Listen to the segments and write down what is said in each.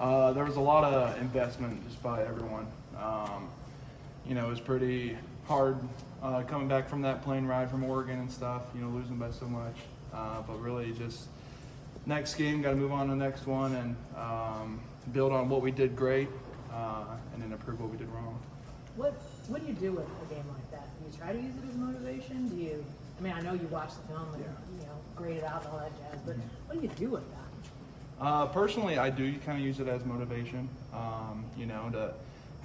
There was a lot of investment just by everyone. It was pretty hard coming back from that plane ride from Oregon and stuff, losing by so much. But really just next game, got to move on to the next one and build on what we did great and then improve what we did wrong. What do you do with a game like that? Do you try to use it as motivation? I know you watch the film and grade it out and all that jazz, but what do you do with that? Personally, I do kind of use it as motivation, to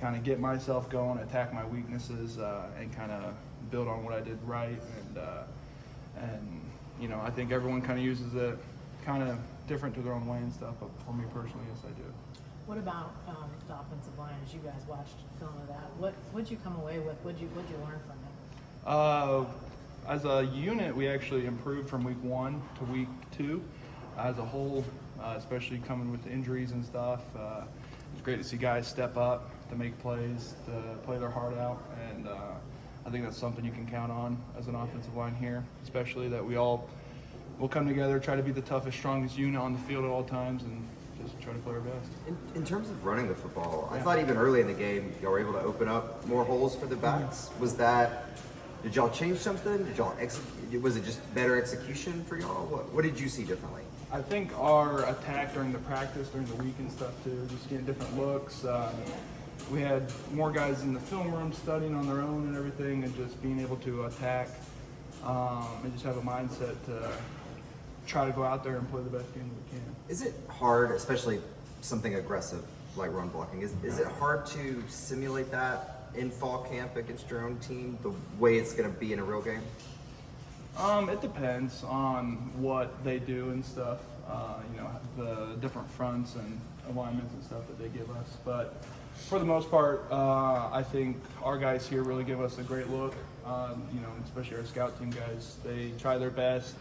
kind of get myself going, attack my weaknesses, and kind of build on what I did right. And I think everyone kind of uses it kind of different to their own way and stuff, but for me personally, yes, I do. What about the offensive line? As you guys watched film of that, what'd you come away with? What'd you learn from it? As a unit, we actually improved from week 1 to week 2 as a whole, especially coming with injuries and stuff. It's great to see guys step up to make plays, to play their heart out, and I think that's something you can count on as an offensive line here, especially that we all will come together, try to be the toughest, strongest unit on the field at all times, and just try to play our best. In terms of running the football, I thought even early in the game, y'all were able to open up more holes for the backs. Did y'all change something? Did y'all execute? Was it just better execution for y'all? What did you see differently? I think our attack during the practice, during the week and stuff too, just getting different looks. We had more guys in the film room studying on their own and everything, and just being able to attack and just have a mindset to try to go out there and play the best game that we can. Is it hard, especially something aggressive like run blocking, is it hard to simulate that in fall camp against your own team, the way it's going to be in a real game? It depends on what they do and stuff, the different fronts and alignments and stuff that they give us. But for the most part, I think our guys here really give us a great look, especially our scout team guys. They try their best.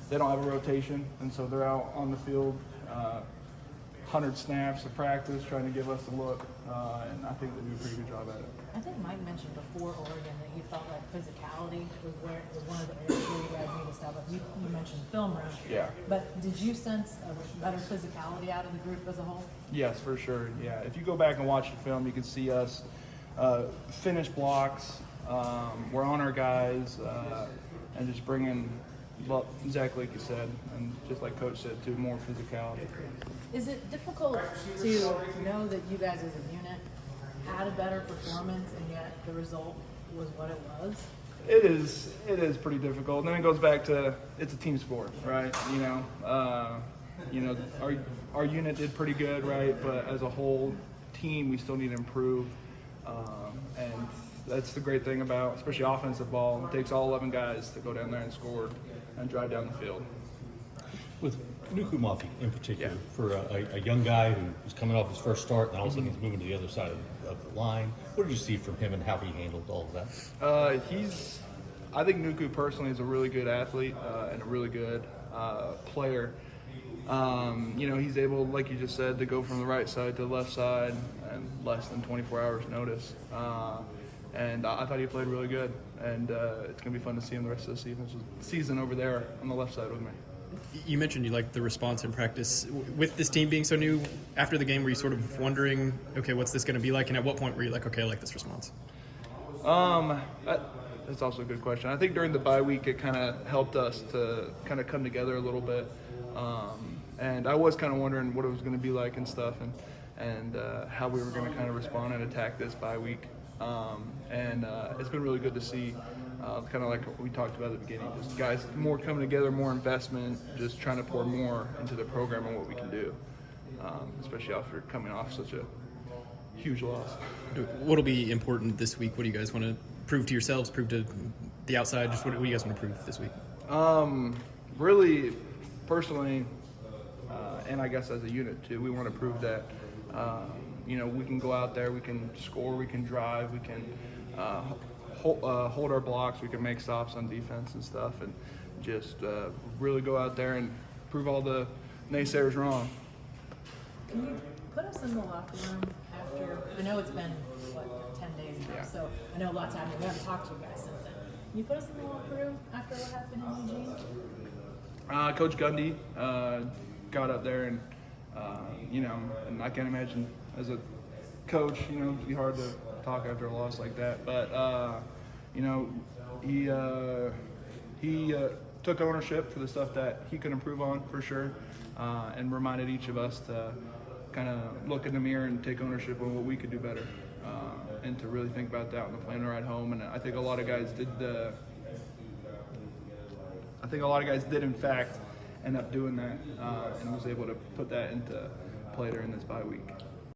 They don't have a rotation, and so they're out on the field 100 snaps of practice trying to give us a look, and I think they do a pretty good job at it. I think Mike mentioned before Oregon that he felt like physicality was one of the areas where you guys need to step up. You mentioned film room. Yeah. But did you sense a better physicality out of the group as a whole? Yes, for sure. Yeah. If you go back and watch the film, you can see us finish blocks. We're on our guys and just bringing, exactly like you said, and just like Coach said too, more physicality. Is it difficult to know that you guys as a unit had a better performance and yet the result was what it was? It is pretty difficult. And then it goes back to it's a team sport, right? Our unit did pretty good, right? But as a whole team, we still need to improve. And that's the great thing about, especially offensive ball. It takes all 11 guys to go down there and score and drive down the field. With Nuku Mafi in particular, for a young guy who was coming off his first start and all of a sudden he's moving to the other side of the line, what did you see from him and how he handled all of that? I think Nuku personally is a really good athlete and a really good player. He's able, like you just said, to go from the right side to the left side in less than 24 hours notice. And I thought he played really good, and it's going to be fun to see him the rest of the season over there on the left side with me. You mentioned you liked the response in practice. With this team being so new, after the game, were you sort of wondering, okay, what's this going to be like? And at what point were you like, okay, I like this response? That's also a good question. I think during the bye week, it kind of helped us to kind of come together a little bit. And I was kind of wondering what it was going to be like and stuff, and how we were going to kind of respond and attack this bye week. It's been really good to see, kind of like what we talked about at the beginning, just guys more coming together, more investment, just trying to pour more into the program and what we can do, especially after coming off such a huge loss. What'll be important this week? What do you guys want to prove to yourselves, prove to the outside? Just what do you guys want to prove this week? Really, personally, and I guess as a unit too, we want to prove that we can go out there, we can score, we can drive, we can hold our blocks, we can make stops on defense and stuff, and just really go out there and prove all the naysayers wrong. Can you put us in the locker room after? I know it's been 10 days now, so I know a lot's happened. We haven't talked to you guys since then. Can you put us in the locker room after what happened in Eugene? Coach Gundy got up there and You know, and I can't imagine as a coach, you know, it'd be hard to talk after a loss like that. But you know, he took ownership for the stuff that he could improve on for sure, and reminded each of us to kind of look in the mirror and take ownership on what we could do better, and to really think about that on the plane ride home. And I think a lot of guys did. I think a lot of guys did, in fact, end up doing that, and was able to put that into play during this bye week.